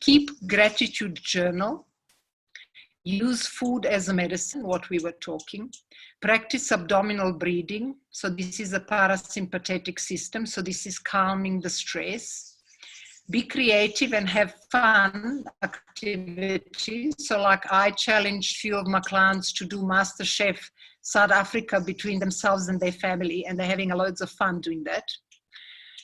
keep gratitude journal, use food as a medicine, what we were talking, practice abdominal breathing. So this is a parasympathetic system. So this is calming the stress. Be creative and have fun activities. So like I challenged a few of my clients to do MasterChef South Africa between themselves and their family, and they're having loads of fun doing that.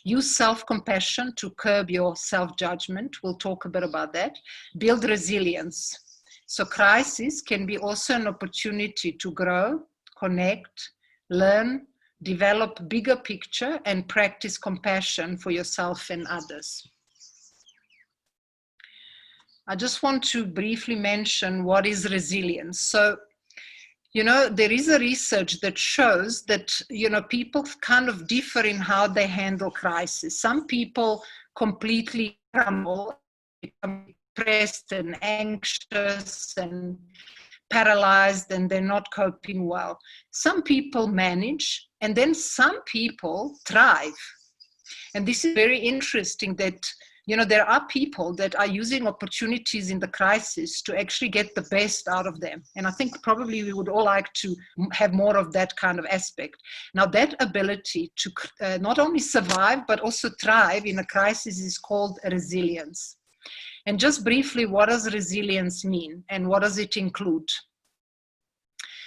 Use self-compassion to curb your self-judgment. We'll talk a bit about that. Build resilience. So crisis can be also an opportunity to grow, connect, learn, develop bigger picture, and practice compassion for yourself and others. I just want to briefly mention what is resilience. So, you know, there is a research that shows that, you know, people kind of differ in how they handle crisis. Some people completely crumble, become depressed and anxious and paralyzed, and they're not coping well. Some people manage, and then some people thrive. And this is very interesting that, you know, there are people that are using opportunities in the crisis to actually get the best out of them. And I think probably we would all like to have more of that kind of aspect. Now, that ability to not only survive, but also thrive in a crisis is called resilience. And just briefly, what does resilience mean and what does it include?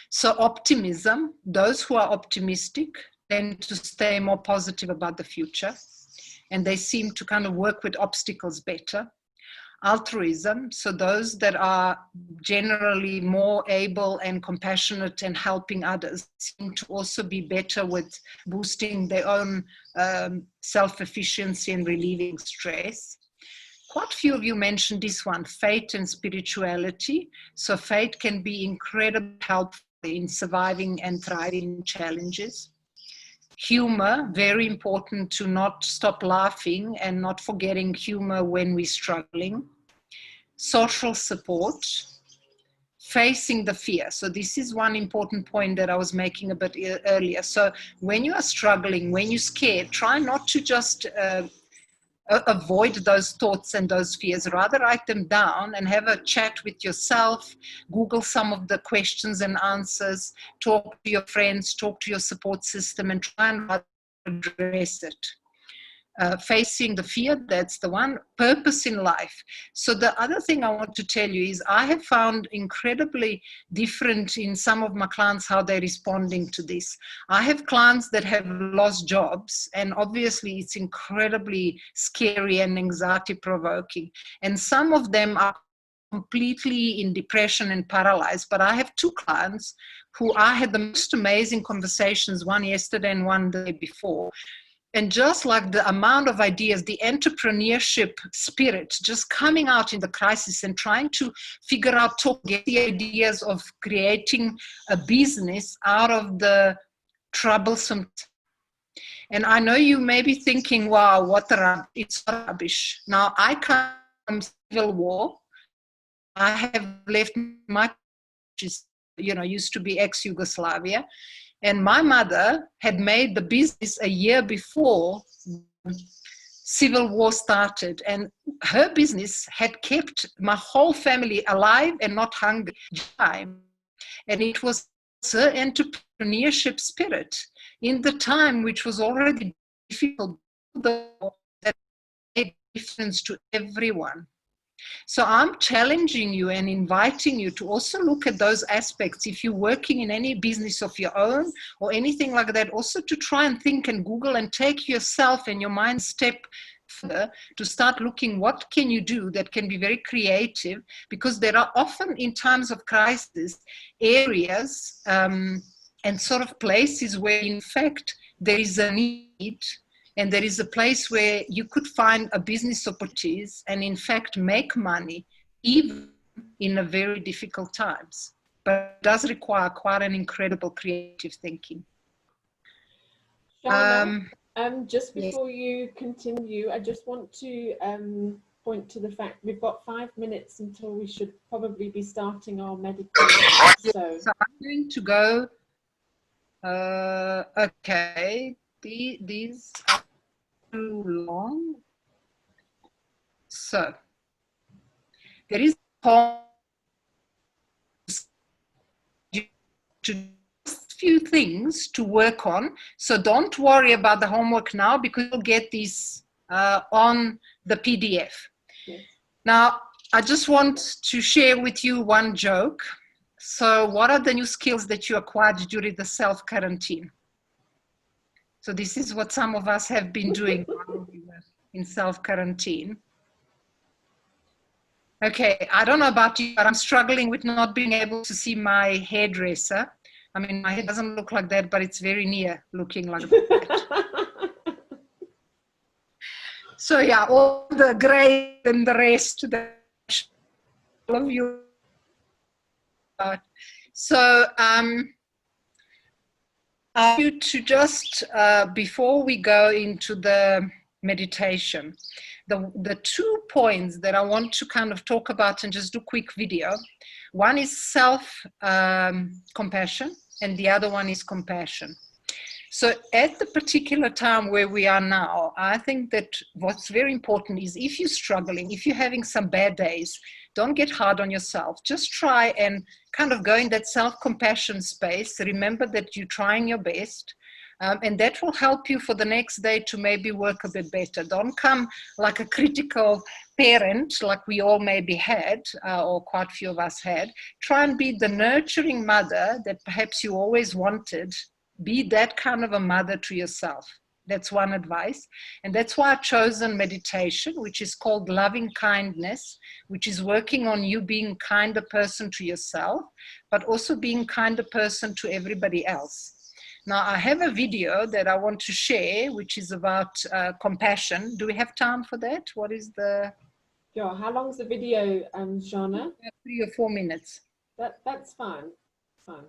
So optimism, those who are optimistic tend to stay more positive about the future, and they seem to kind of work with obstacles better. Altruism, so those that are generally more able and compassionate and helping others seem to also be better with boosting their own self-efficiency and relieving stress. Quite a few of you mentioned this one, faith and spirituality. So faith can be incredibly helpful in surviving and thriving challenges. Humor, very important to not stop laughing and not forgetting humor when we're struggling. Social support, facing the fear. So this is one important point that I was making a bit earlier. So when you are struggling, when you're scared, try not to just avoid those thoughts and those fears. Rather write them down and have a chat with yourself, Google some of the questions and answers, talk to your friends, talk to your support system, and try and address it. Facing the fear, that's the one. Purpose in life. So the other thing I want to tell you is I have found incredibly different in some of my clients how they're responding to this. I have clients that have lost jobs, and obviously it's incredibly scary and anxiety provoking. And some of them are completely in depression and paralyzed. But I have two clients who I had the most amazing conversations, one yesterday and one the day before. And just like the amount of ideas, the entrepreneurship spirit just coming out in the crisis and trying to figure out, get the ideas of creating a business out of the troublesome. And I know you may be thinking, wow, what the rubbish, it's rubbish. Now, I come from civil war. I have left my, you know, used to be ex-Yugoslavia. And my mother had made the business a year before civil war started. And her business had kept my whole family alive and not hungry. And it was her entrepreneurship spirit in the time, which was already difficult, that made a difference to everyone. So I'm challenging you and inviting you to also look at those aspects. If you're working in any business of your own or anything like that, also to try and think and Google and take yourself and your mind step further to start looking what can you do that can be very creative, because there are often in times of crisis areas and sort of places where in fact there is a need. And there is a place where you could find a business opportunities and in fact make money even in a very difficult times. But it does require quite an incredible creative thinking. Zana, just before you continue, I just want to point to the fact we've got 5 minutes until we should probably be starting our meditation. So I'm going to go, okay, these are too long. So there is just few things to work on. So don't worry about the homework now, because you'll get these on the PDF. Yes. Now, I just want to share with you one joke. So what are the new skills that you acquired during the self-quarantine? So this is what some of us have been doing while we were in self-quarantine. Okay, I don't know about you, but I'm struggling with not being able to see my hairdresser. I mean, my head doesn't look like that, but it's very near looking like that. So yeah, all the gray and the rest, all of you. So I want you to just, before we go into the meditation, the 2 points that I want to kind of talk about and just do quick video. One is self-compassion, and the other one is compassion. So at the particular time where we are now, I think that what's very important is, if you're struggling, if you're having some bad days, don't get hard on yourself. Just try and kind of go in that self-compassion space. Remember that you're trying your best. And that will help you for the next day to maybe work a bit better. Don't come like a critical parent, like we all maybe had, or quite a few of us had. Try and be the nurturing mother that perhaps you always wanted. Be that kind of a mother to yourself. That's one advice. And that's why I've chosen meditation, which is called loving kindness, which is working on you being a kinder person to yourself, but also being a kinder person to everybody else. Now, I have a video that I want to share, which is about compassion. Do we have time for that? What is the... Sure. How long is the video, Zana? 3 or 4 minutes. That's fine. Fine.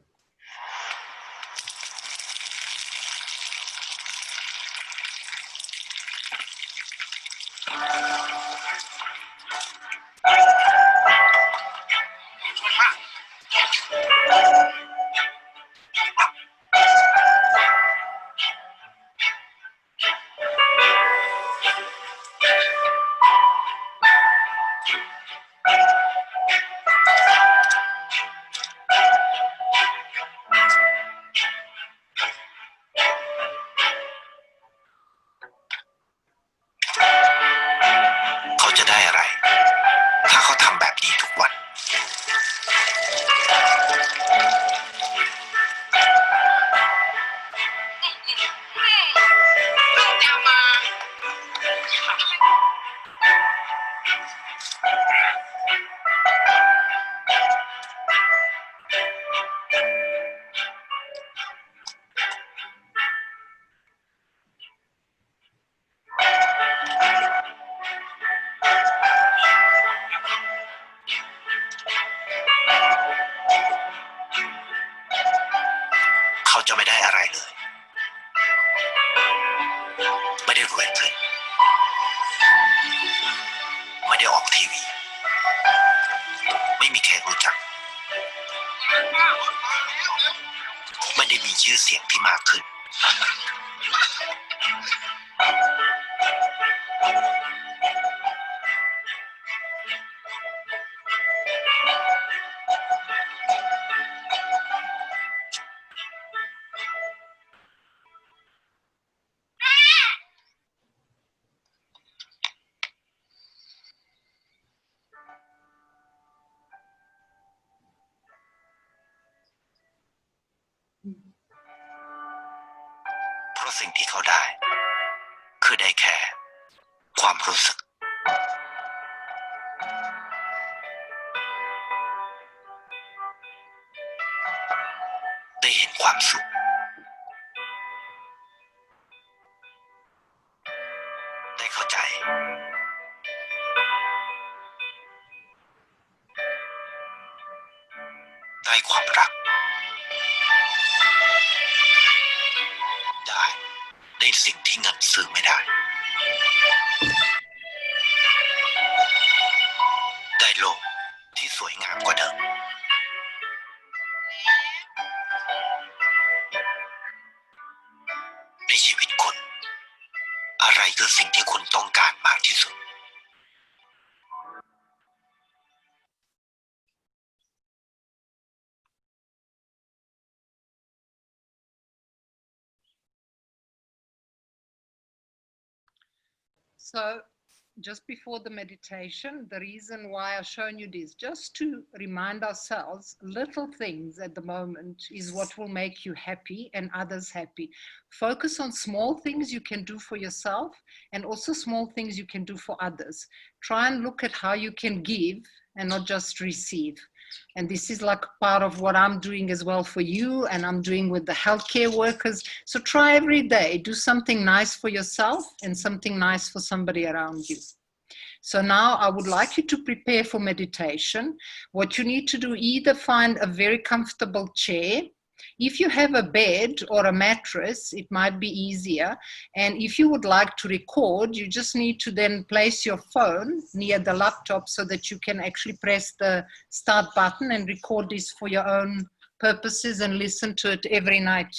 So just before the meditation, the reason why I've shown you this, just to remind ourselves, little things at the moment is what will make you happy and others happy. Focus on small things you can do for yourself and also small things you can do for others. Try and look at how you can give and not just receive. And this is like part of what I'm doing as well for you, and I'm doing with the healthcare workers. So try every day, do something nice for yourself and something nice for somebody around you. So now I would like you to prepare for meditation. What you need to do, either find a very comfortable chair. If you have a bed or a mattress, it might be easier. And if you would like to record, you just need to then place your phone near the laptop so that you can actually press the start button and record this for your own purposes and listen to it every night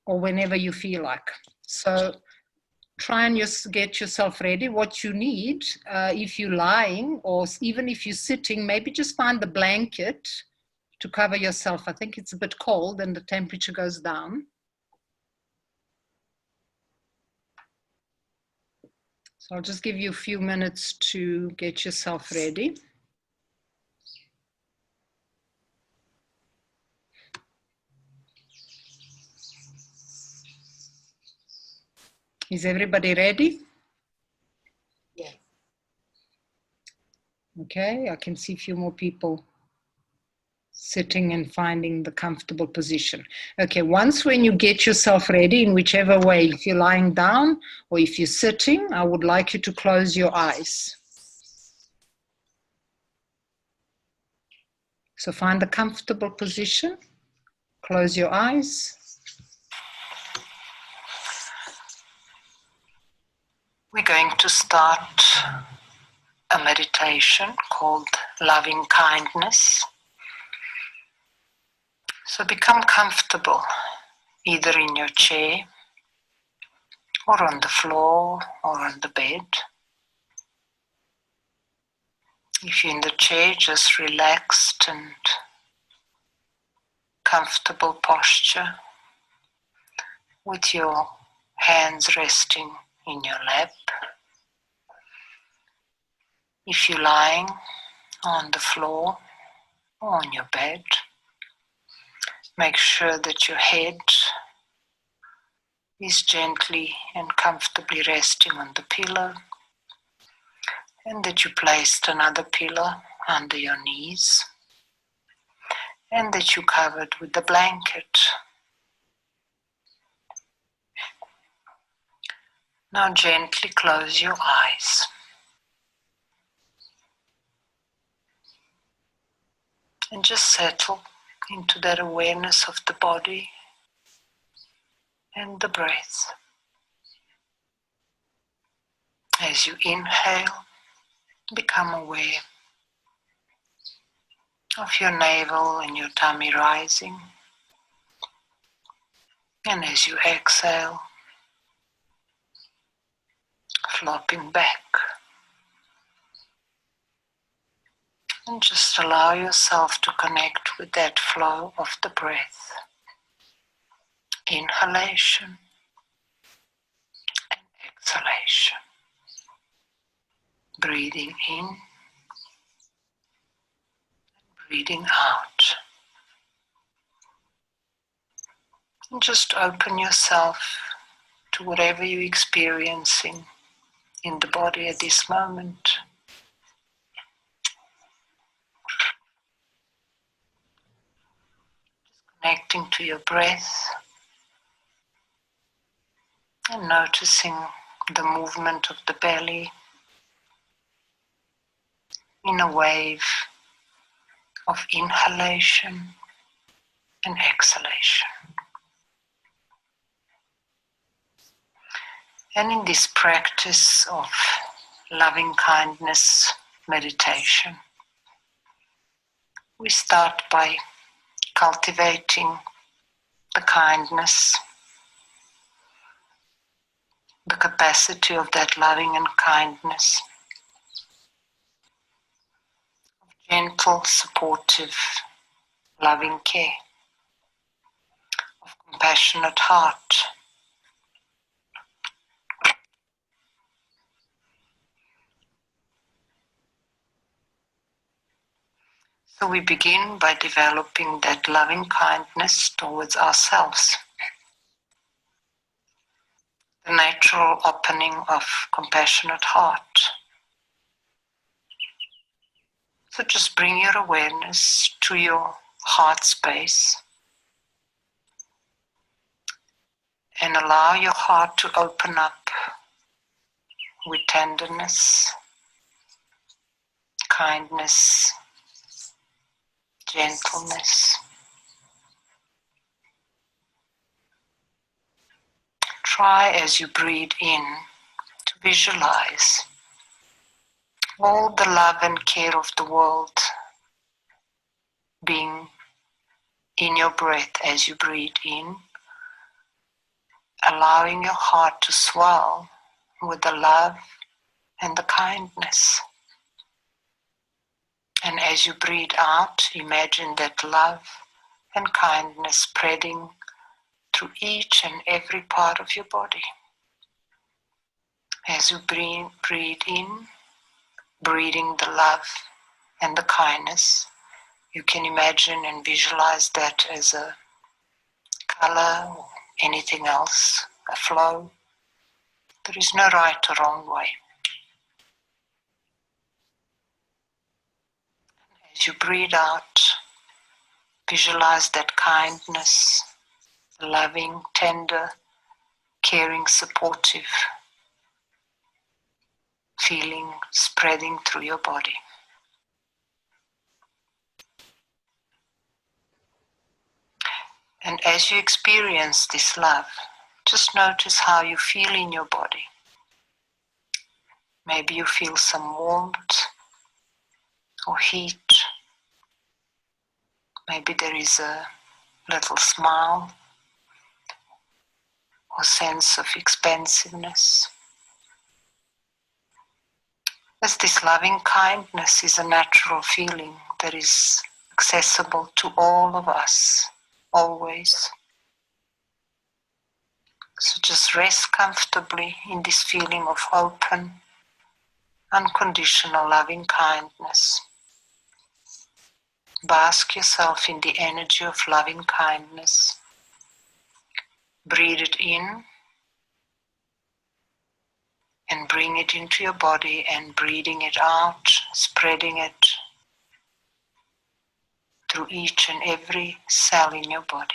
or whenever you feel like. So try and just get yourself ready. What you need, if you're lying or even if you're sitting, maybe just find the blanket to cover yourself. I think it's a bit cold and the temperature goes down. So I'll just give you a few minutes to get yourself ready. Is everybody ready? Yes. Okay, I can see a few more people sitting and finding the comfortable position. Okay, once when you get yourself ready, in whichever way, if you're lying down or if you're sitting, I would like you to close your eyes. So find a comfortable position, close your eyes. We're going to start a meditation called Loving Kindness. So become comfortable, either in your chair or on the floor or on the bed. If you're in the chair, just relaxed and comfortable posture with your hands resting in your lap. If you're lying on the floor or on your bed, make sure that your head is gently and comfortably resting on the pillow, and that you placed another pillow under your knees, and that you covered with the blanket. Now gently close your eyes. And just settle into that awareness of the body and the breath. As you inhale, become aware of your navel and your tummy rising. And as you exhale, flopping back. And just allow yourself to connect with that flow of the breath. Inhalation and exhalation. Breathing in and breathing out. And just open yourself to whatever you're experiencing in the body at this moment. Connecting to your breath and noticing the movement of the belly in a wave of inhalation and exhalation. And in this practice of loving kindness meditation, we start by cultivating the kindness, the capacity of that loving and kindness, gentle, supportive, loving care, of compassionate heart, So we begin by developing that loving kindness towards ourselves. The natural opening of compassionate heart. So just bring your awareness to your heart space and allow your heart to open up with tenderness, kindness, gentleness. Try as you breathe in to visualize all the love and care of the world being in your breath as you breathe in, allowing your heart to swell with the love and the kindness. And as you breathe out, imagine that love and kindness spreading through each and every part of your body. As you breathe in, breathing the love and the kindness, you can imagine and visualize that as a color or anything else, a flow. There is no right or wrong way. As you breathe out, visualize that kindness, the loving, tender, caring, supportive feeling spreading through your body. And as you experience this love, just notice how you feel in your body. Maybe you feel some warmth or heat. Maybe there is a little smile or sense of expansiveness. As this loving kindness is a natural feeling that is accessible to all of us, always. So just rest comfortably in this feeling of open, unconditional loving kindness. Bask yourself in the energy of loving kindness. Breathe it in and bring it into your body, and breathing it out, spreading it through each and every cell in your body.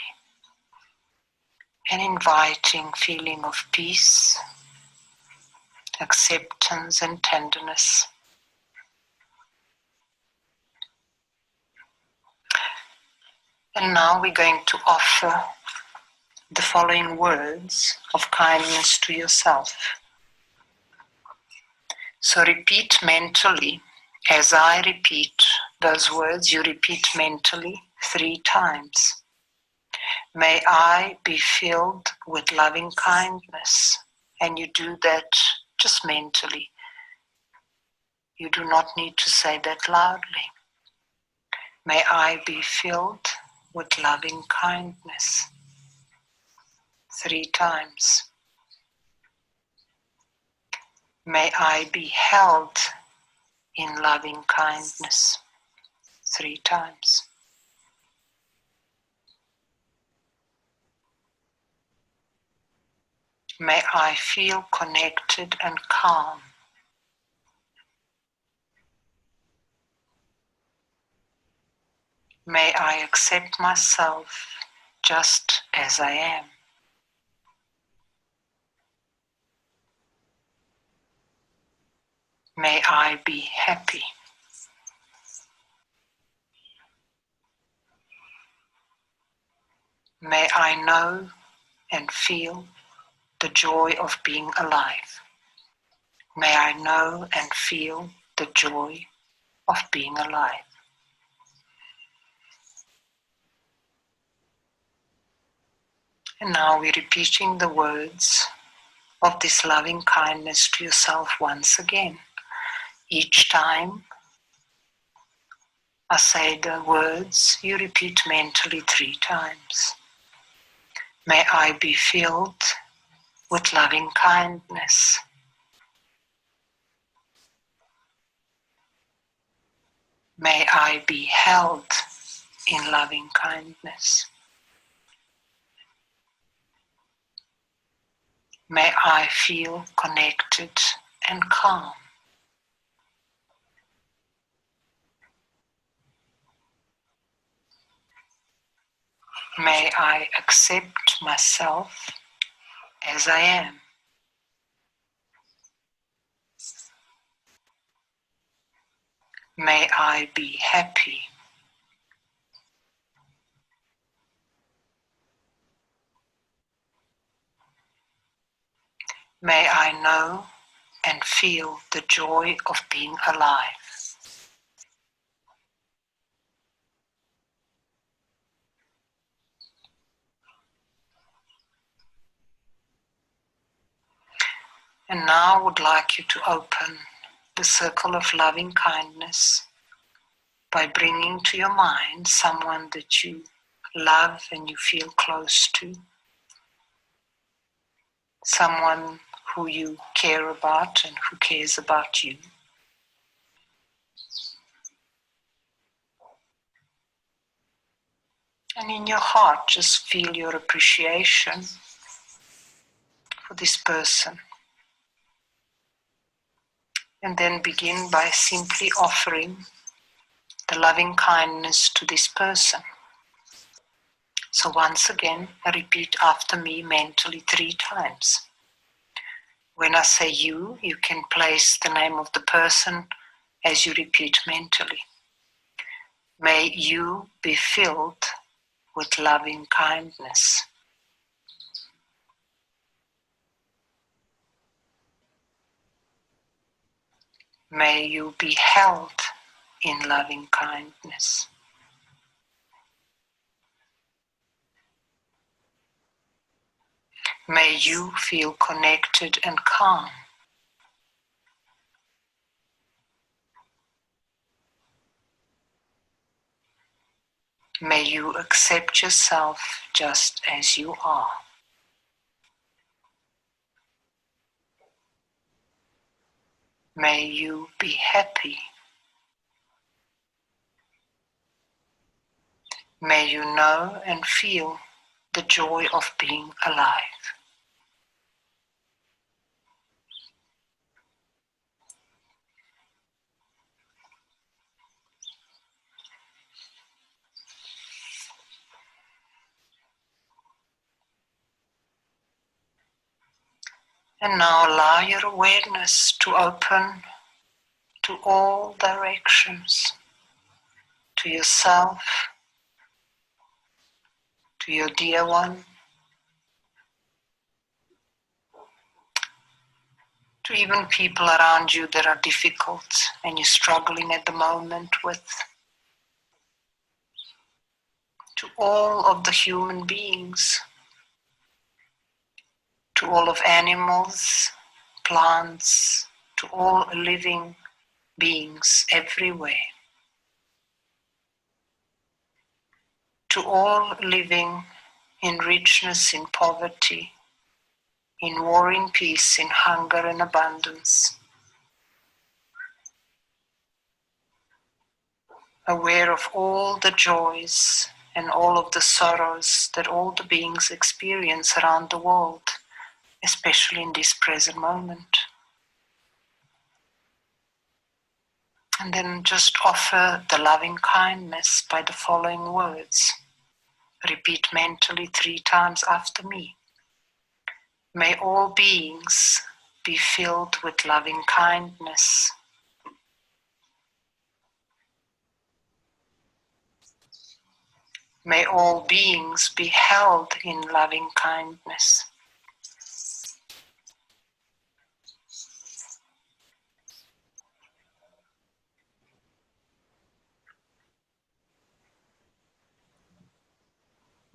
An inviting feeling of peace, acceptance and tenderness. And now we're going to offer the following words of kindness to yourself. So repeat mentally. As I repeat those words, you repeat mentally 3 times. May I be filled with loving kindness. And you do that just mentally. You do not need to say that loudly. May I be filled with loving kindness. 3 times. May I be held in loving kindness. 3 times. May I feel connected and calm. May I accept myself just as I am. May I be happy. May I know and feel the joy of being alive. May I know and feel the joy of being alive. And now we're repeating the words of this loving kindness to yourself once again. Each time I say the words, you repeat mentally 3 times. May I be filled with loving kindness. May I be held in loving kindness. May I feel connected and calm. May I accept myself as I am. May I be happy. May I know and feel the joy of being alive. And now I would like you to open the circle of loving kindness by bringing to your mind someone that you love and you feel close to, someone who you care about and who cares about you. And in your heart, just feel your appreciation for this person. And then begin by simply offering the loving kindness to this person. So once again, repeat after me mentally 3 times. When I say you can place the name of the person as you repeat mentally. May you be filled with loving kindness. May you be held in loving kindness. May you feel connected and calm. May you accept yourself just as you are. May you be happy. May you know and feel the joy of being alive. And now allow your awareness to open to all directions, to yourself, to your dear one, to even people around you that are difficult and you're struggling at the moment with, to all of the human beings, to all of animals, plants, to all living beings everywhere, to all living in richness, in poverty, in war, in peace, in hunger and abundance, aware of all the joys and all of the sorrows that all the beings experience around the world, especially in this present moment. And then just offer the loving kindness by the following words. Repeat mentally 3 times after me. May all beings be filled with loving kindness. May all beings be held in loving kindness.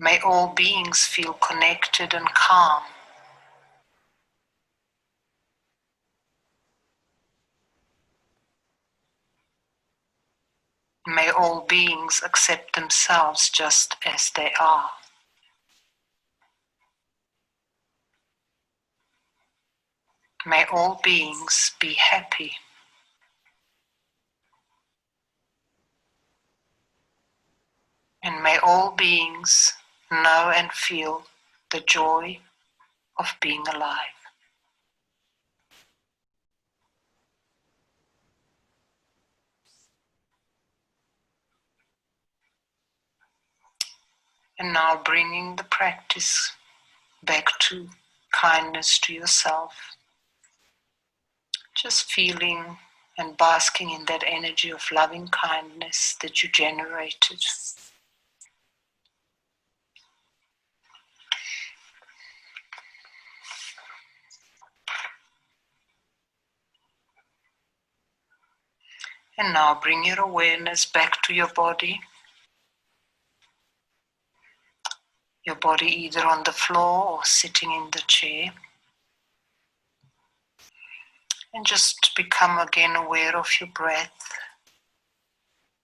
May all beings feel connected and calm. May all beings accept themselves just as they are. May all beings be happy. And may all beings know and feel the joy of being alive. And now bringing the practice back to kindness to yourself. Just feeling and basking in that energy of loving kindness that you generated. And now bring your awareness back to your body. Your body either on the floor or sitting in the chair. And just become again aware of your breath,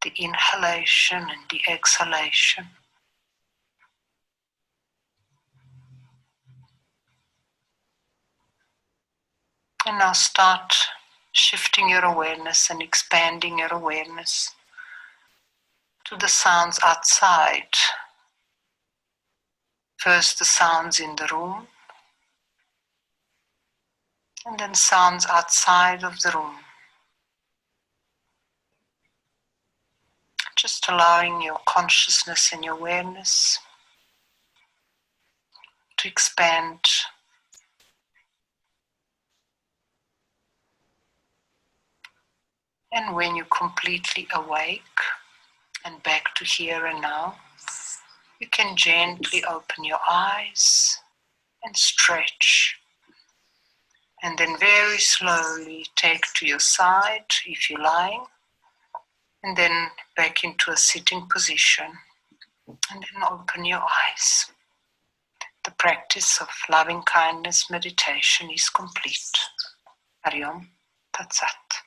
the inhalation and the exhalation. And now start shifting your awareness and expanding your awareness to the sounds outside. First the sounds in the room, and then sounds outside of the room. Just allowing your consciousness and your awareness to expand. And when you're completely awake and back to here and now, you can gently open your eyes and stretch. And then very slowly take to your side if you're lying. And then back into a sitting position. And then open your eyes. The practice of loving kindness meditation is complete. Hariom Tat Sat.